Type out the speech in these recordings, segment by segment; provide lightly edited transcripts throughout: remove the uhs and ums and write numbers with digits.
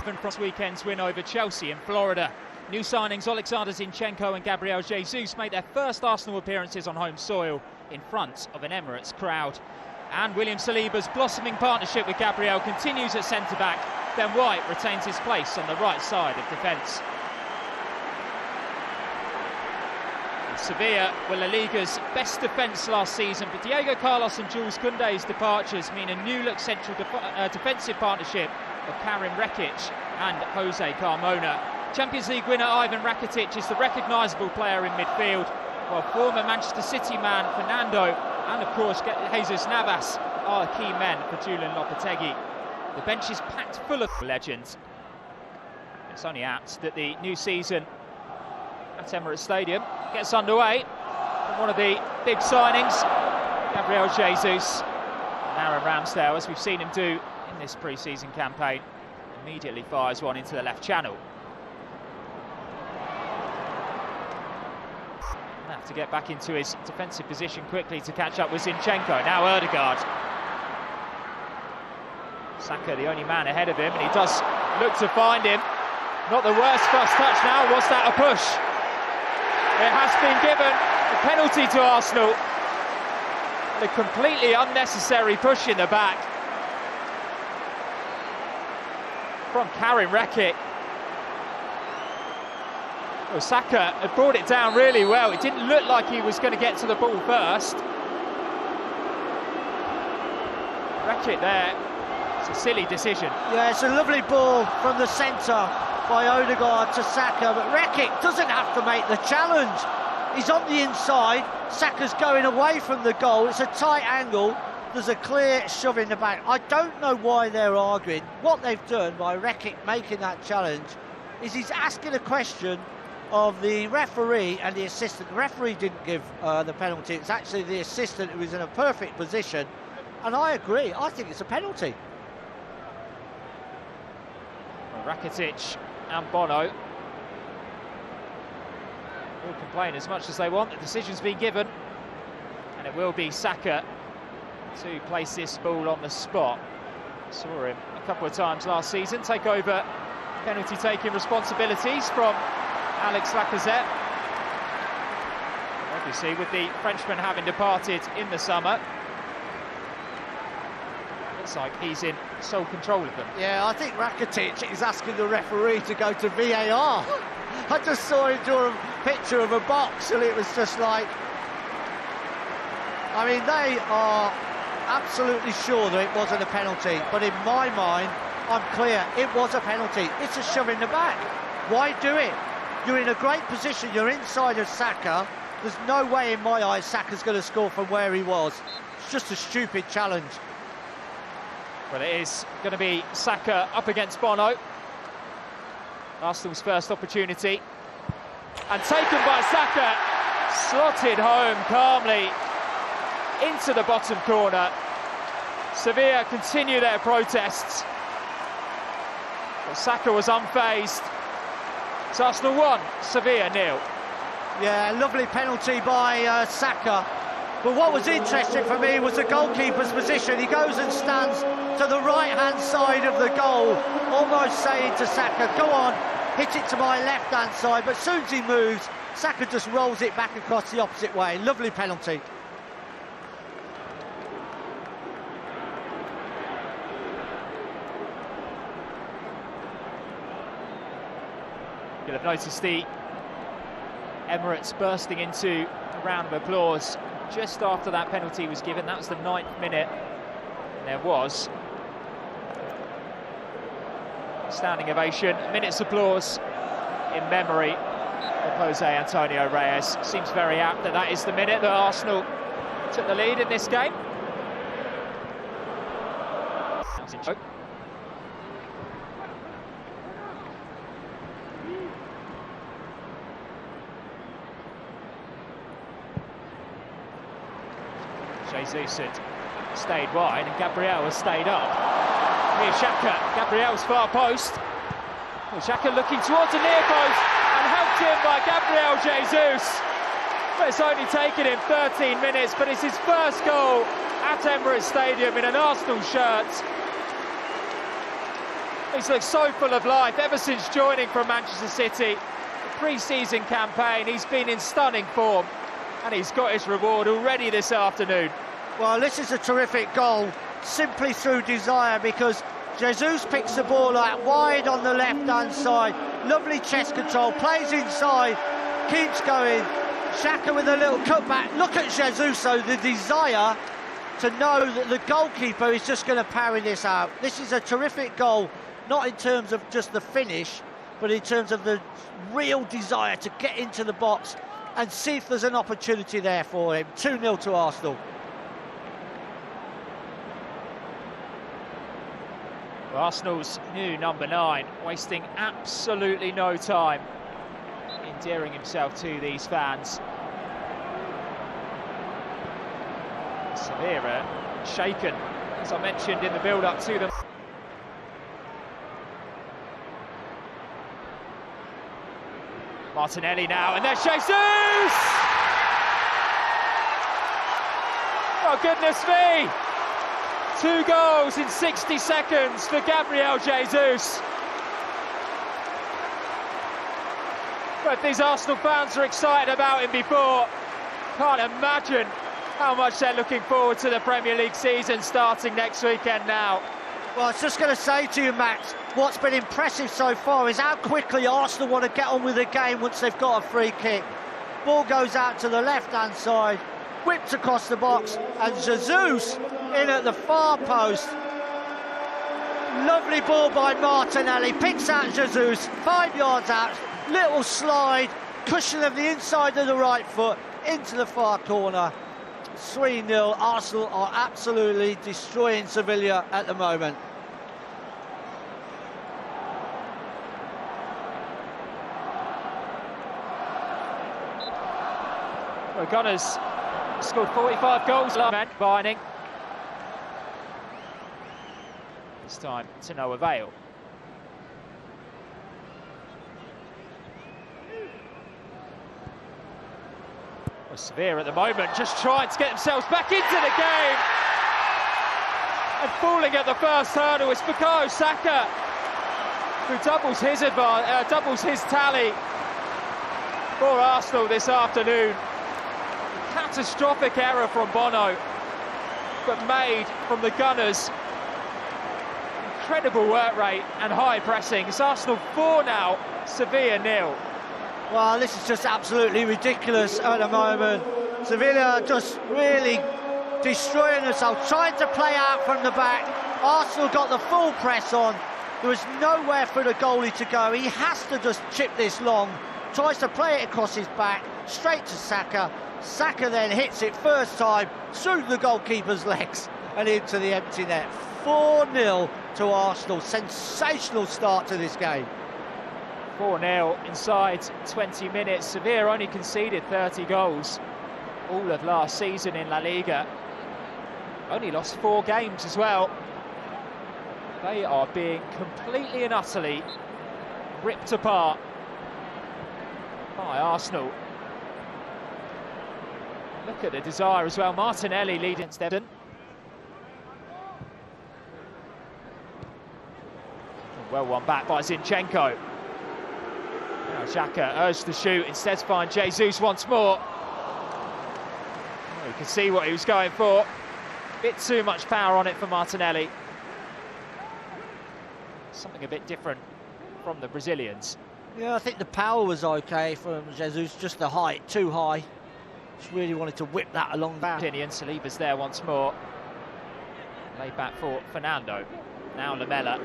From this weekend's win over Chelsea in Florida. New signings Alexander Zinchenko and Gabriel Jesus made their first Arsenal appearances on home soil in front of an Emirates crowd. And William Saliba's blossoming partnership with Gabriel continues at centre-back. Ben White retains his place on the right side of defence. Sevilla were La Liga's best defence last season, but Diego Carlos and Jules Koundé's departures mean a new-look central defensive partnership of Karim Rekic and Jose Carmona. Champions League winner Ivan Rakitic is the recognisable player in midfield, while former Manchester City man Fernando and of course Jesus Navas are key men for Julian Lopetegui. The bench is packed full of legends. It's only apt that the new season at Emirates Stadium gets underway from one of the big signings, Gabriel Jesus. And Aaron Ramsdale, as we've seen him do in this pre-season campaign, immediately fires one into the left channel. He'll have to get back into his defensive position quickly to catch up with Zinchenko. Now Ødegaard. Saka the only man ahead of him, and he does look to find him. Not the worst first touch now. Was that a push? It has been given a penalty to Arsenal. A completely unnecessary push in the back from Karim Rekic. Well, Saka had brought it down really well. It didn't look like he was going to get to the ball first. Rekic there. It's a silly decision. Yeah, it's a lovely ball from the centre by Ødegaard to Saka, but Rekic doesn't have to make the challenge. He's on the inside, Saka's going away from the goal, it's a tight angle, there's a clear shove in the back. I don't know why they're arguing. What they've done by Rekic making that challenge is he's asking a question of the referee and the assistant. The referee didn't give the penalty, it's actually the assistant who was in a perfect position, and I agree, I think it's a penalty. Rakitic and Bono will complain as much as they want. The decision's been given, and it will be Saka to place this ball on the spot. Saw him a couple of times last season take over penalty-taking responsibilities from Alex Lacazette. Obviously, with the Frenchman having departed in the summer, looks like he's in sole control of them. Yeah, I think Rakitic is asking the referee to go to VAR. I just saw him draw a picture of a box and it was just like... I mean, they are absolutely sure that it wasn't a penalty, but in my mind, I'm clear, it was a penalty. It's a shove in the back. Why do it? You're in a great position, you're inside of Saka. There's no way in my eyes Saka's going to score from where he was. It's just a stupid challenge. Well, it is going to be Saka up against Bono. Arsenal's first opportunity. And taken by Saka. Slotted home calmly into the bottom corner. Sevilla continue their protests. But Saka was unfazed. It's Arsenal 1, Sevilla 0. Yeah, lovely penalty by Saka. But what was interesting for me was the goalkeeper's position. He goes and stands to the right-hand side of the goal, almost saying to Saka, go on, hit it to my left-hand side. But as soon as he moves, Saka just rolls it back across the opposite way. Lovely penalty. You'll have noticed the Emirates bursting into a round of applause just after that penalty was given. That was the 9th minute. And there was a standing ovation, minute's applause in memory of Jose Antonio Reyes. Seems very apt that that is the minute that Arsenal took the lead in this game. Jesus had stayed wide and Gabriel has stayed up. Here's Xhaka, Gabriel's far post. Well, Xhaka looking towards the near post and helped in by Gabriel Jesus. But it's only taken him 13 minutes, but it's his first goal at Emirates Stadium in an Arsenal shirt. He's looked so full of life ever since joining from Manchester City. The pre-season campaign, he's been in stunning form, and he's got his reward already this afternoon. Well, this is a terrific goal, simply through desire, because Jesus picks the ball out wide on the left-hand side. Lovely chest control, plays inside, keeps going. Xhaka with a little cutback. Look at Jesus, though, the desire to know that the goalkeeper is just going to parry this out. This is a terrific goal, not in terms of just the finish, but in terms of the real desire to get into the box and see if there's an opportunity there for him. 2-0 to Arsenal. Well, Arsenal's new number 9, wasting absolutely no time, endearing himself to these fans. Sevilla shaken, as I mentioned in the build-up to them. Martinelli now, and there's Jesus! Oh, goodness me! 2 goals in 60 seconds for Gabriel Jesus. But these Arsenal fans are excited about him before. Can't imagine how much they're looking forward to the Premier League season starting next weekend now. Well, I was just going to say to you, Max, what's been impressive so far is how quickly Arsenal want to get on with the game once they've got a free kick. Ball goes out to the left-hand side, whipped across the box, and Jesus in at the far post. Lovely ball by Martinelli, picks out Jesus, 5 yards out, little slide, cushion of the inside of the right foot, into the far corner. 3-0, Arsenal are absolutely destroying Sevilla at the moment. Well, Gunners scored 45 goals last man, Vining. This time to no avail. Well, Sevilla at the moment just trying to get themselves back into the game. And falling at the first hurdle is Bukayo Saka, who doubles his tally for Arsenal this afternoon. Catastrophic error from Bono, but made from the Gunners. Incredible work rate and high pressing. It's Arsenal 4 now, Sevilla 0. Well, this is just absolutely ridiculous at the moment. Sevilla just really destroying themselves, trying to play out from the back. Arsenal got the full press on. There was nowhere for the goalie to go. He has to just chip this long. Tries to play it across his back, straight to Saka. Saka then hits it first time through the goalkeeper's legs and into the empty net. 4-0 to Arsenal. Sensational start to this game. 4-0 inside 20 minutes. Sevilla only conceded 30 goals all of last season in La Liga. Only lost 4 games as well. They are being completely and utterly ripped apart by Arsenal. Look at the desire as well. Martinelli leading Stedden. Well won back by Zinchenko. Now Xhaka urged to shoot, instead finds Jesus once more. You can see what he was going for. Bit too much power on it for Martinelli. Something a bit different from the Brazilians. Yeah, I think the power was okay from Jesus, just the height, too high. Just really wanted to whip that along back. Saliba's there once more. Laid back for Fernando. Now Lamela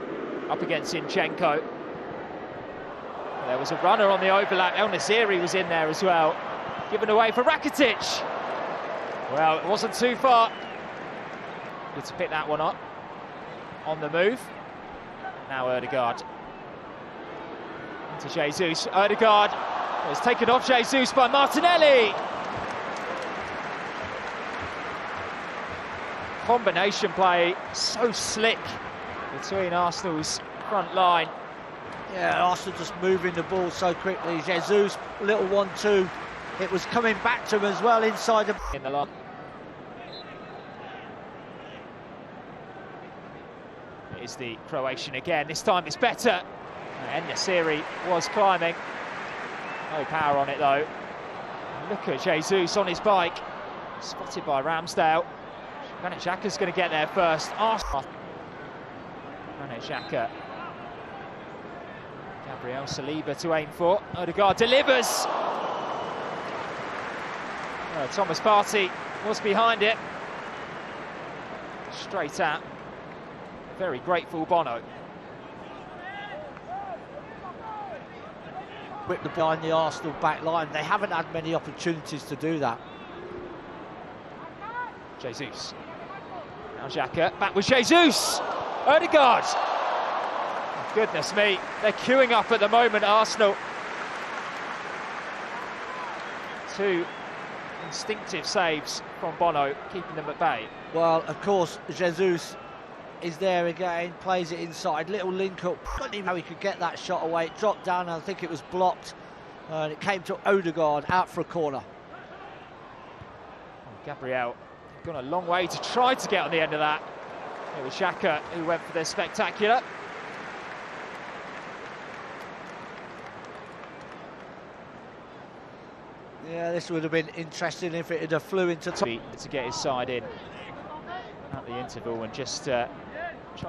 up against Zinchenko. There was a runner on the overlap. El Nasiri was in there as well. Given away for Rakitic. Well, it wasn't too far. Good to pick that one up. On the move. Now Ødegaard. To Jesus. Ødegaard was taken off Jesus by Martinelli. Combination play, so slick between Arsenal's front line. Yeah, Arsenal just moving the ball so quickly. Jesus, little 1-2. It was coming back to him as well inside the... In the line. is the Croatian again. This time it's better. En-Nesyri was climbing. No power on it though. Look at Jesus on his bike. Spotted by Ramsdale. Granit Xhaka's going to get there first. Arsenal. Granit Xhaka. Gabriel Saliba to aim for. Odegaard delivers. Thomas Partey was behind it. Straight at. Very grateful Bono. Whipped behind the Arsenal back line. They haven't had many opportunities to do that. Jesus. Now Xhaka, back with Jesus! Odegaard! Oh, goodness me, they're queuing up at the moment, Arsenal. Two instinctive saves from Bono, keeping them at bay. Well, of course, Jesus is there again, plays it inside, little link up. I don't even know how he could get that shot away. It dropped down, and I think it was blocked, and it came to Odegaard out for a corner. Oh, Gabriel gone a long way to try to get on the end of that. It was Xhaka who went for the spectacular. Yeah, this would have been interesting if it had have flew into to get his side in at the interval and just trying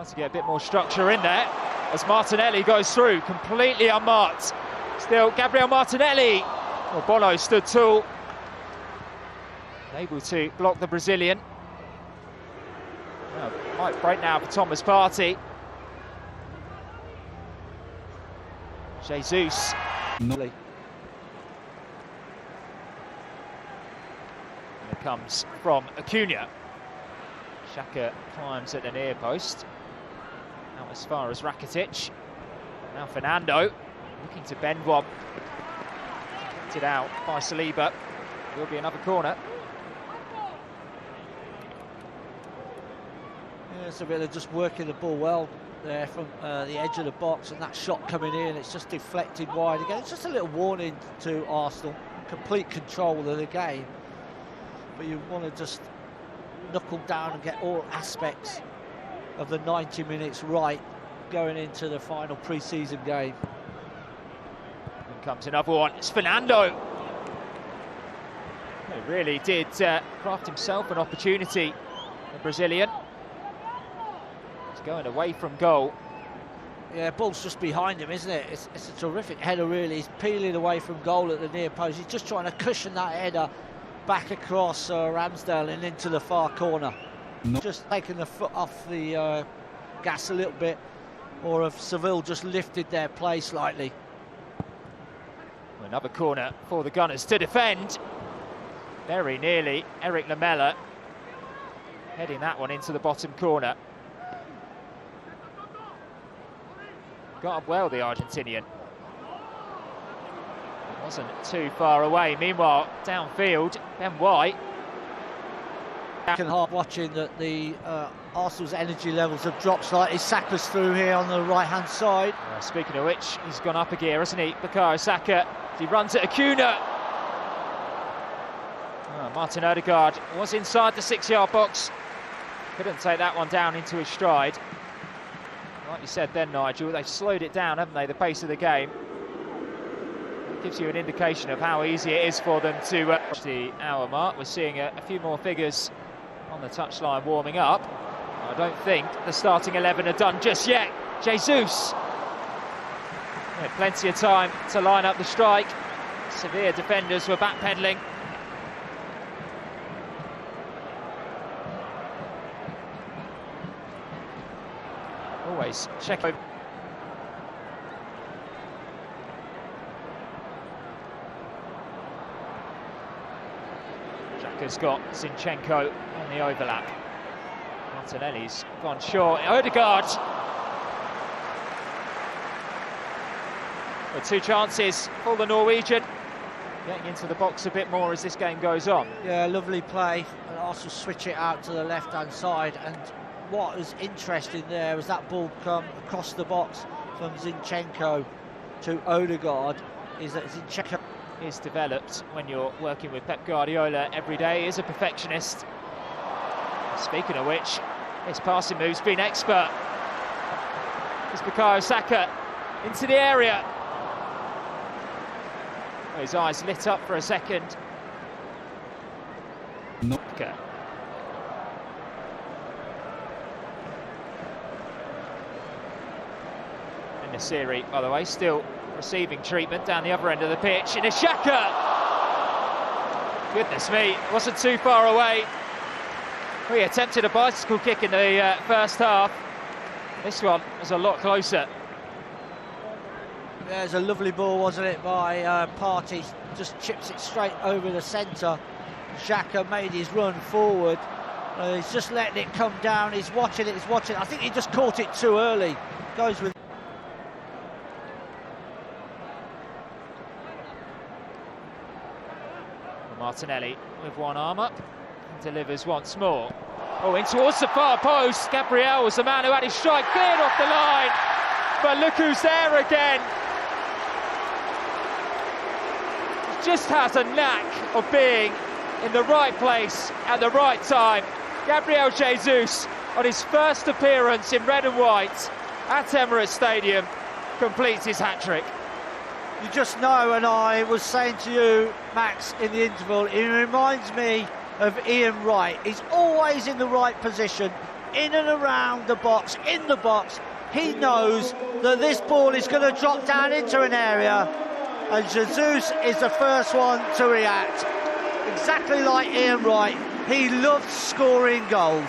to get a bit more structure in there as Martinelli goes through, completely unmarked. Still, Gabriel Martinelli. Well, Bono stood tall, able to block the Brazilian. Well, might break now for Thomas Partey. Jesus. It Comes from Acuna. Xhaka climbs at the near post. Out as far as Rakitic. Now Fernando looking to bend one. It out by Saliba. Will be another corner. Yeah, Sevilla just working the ball well there from the edge of the box, and that shot coming in, it's just deflected wide again. It's just a little warning to Arsenal. Complete control of the game. But you want to just knuckle down and get all aspects of the 90 minutes right going into the final pre-season game. And comes another one. It's Fernando. He really did craft himself an opportunity, the Brazilian. He's going away from goal. Yeah, ball's just behind him, isn't it? It's a terrific header, really. He's peeling away from goal at the near post. He's just trying to cushion that header back across Ramsdale and into the far corner. Just taking the foot off the gas a little bit, or have Seville just lifted their play slightly. Another corner for the Gunners to defend. Very nearly, Eric Lamela heading that one into the bottom corner. Got up well, the Argentinian. Wasn't too far away. Meanwhile, downfield, Ben White. Second half, watching that the Arsenal's energy levels have dropped slightly. Saka's through here on the right-hand side. Speaking of which, he's gone up a gear, hasn't he? Bukayo Saka. He runs at Acuna. Martin Odegaard was inside the 6-yard box. Couldn't take that one down into his stride. Like you said then, Nigel, they've slowed it down, haven't they, the pace of the game. Gives you an indication of how easy it is for them to reach the hour mark. We're seeing a few more figures on the touchline warming up. I don't think the starting 11 are done just yet. Jesus. Yeah, plenty of time to line up the strike. Sevilla defenders were backpedaling. Always check over. Xhaka's got Zinchenko on the overlap. Martinelli's gone short. Odegaard. With two chances for the Norwegian. Getting into the box a bit more as this game goes on. Yeah, lovely play. And also switch it out to the left-hand side. And what was interesting there was that ball come across the box from Zinchenko to Odegaard. Is that Zinchenko is developed when you're working with Pep Guardiola every day. He is a perfectionist. Speaking of which, his passing move's been expert. It's Bukayo Saka into the area. His eyes lit up for a second. Okay. And Nasiri, by the way, still receiving treatment down the other end of the pitch. And Xhaka! Goodness me, wasn't too far away. He attempted a bicycle kick in the first half. This one was a lot closer. Yeah, it was a lovely ball, wasn't it, by Partey. Just chips it straight over the centre. Xhaka made his run forward. He's just letting it come down. He's watching it, I think he just caught it too early. Goes with... Martinelli with one arm up. Delivers once more. Oh, in towards the far post. Gabriel was the man who had his strike cleared off the line. But look who's there again. Just has a knack of being in the right place at the right time. Gabriel Jesus, on his first appearance in red and white at Emirates Stadium, completes his hat-trick. You just know, and I was saying to you, Max, in the interval, he reminds me of Ian Wright. He's always in the right position, in and around the box, in the box. He knows that this ball is going to drop down into an area, and Jesus is the first one to react. Exactly like Ian Wright, he loves scoring goals.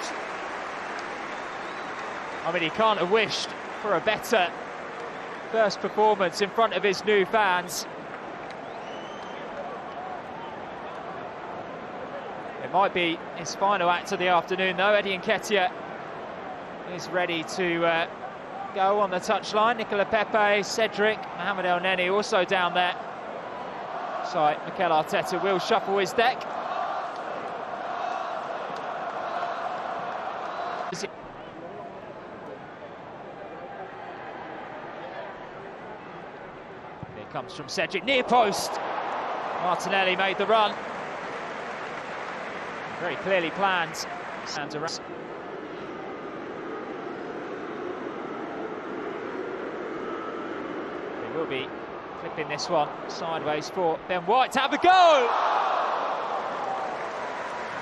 I mean, he can't have wished for a better first performance in front of his new fans. It might be his final act of the afternoon, though. Eddie Nketiah is ready to go on the touchline. Nicola Pepe, Cedric, Mohamed El Neni also down there. So Mikel Arteta will shuffle his deck. Here comes from Cedric, near post. Martinelli made the run. Very clearly planned. And around. He will be flipping this one sideways for Ben White to have a go!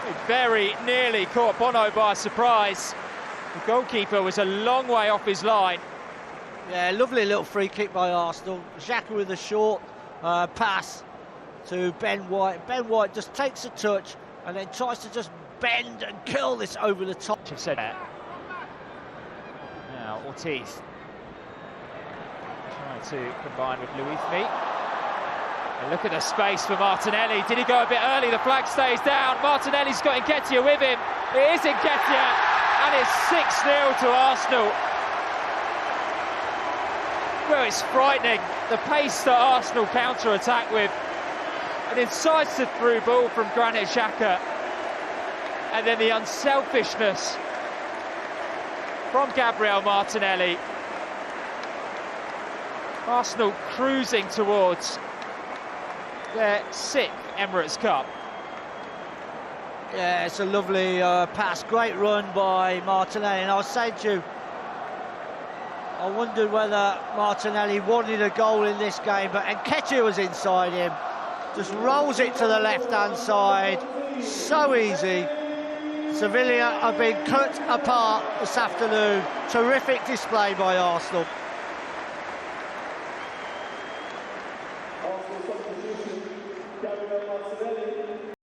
He very nearly caught Bono by surprise. The goalkeeper was a long way off his line. Yeah, lovely little free kick by Arsenal. Xhaka with a short pass to Ben White. Ben White just takes a touch and then tries to just bend and curl this over the top. Said that. Now Ortiz trying to combine with Luis Mee. And look at the space for Martinelli. Did he go a bit early? The flag stays down. Martinelli's got Nketiah with him. It is Nketiah, and it's 6-0 to Arsenal. Well, it's frightening, the pace that Arsenal counter-attack with. An incisive through ball from Granit Xhaka, and then the unselfishness from Gabriel Martinelli. Arsenal cruising towards their 6th Emirates Cup. Yeah, it's a lovely pass, great run by Martinelli, and I was saying to you, I wondered whether Martinelli wanted a goal in this game, but Nketiah was inside him. Just rolls it to the left-hand side. So easy. Sevilla have been cut apart this afternoon. Terrific display by Arsenal. Arsenal substitution, Gabriel Martinelli.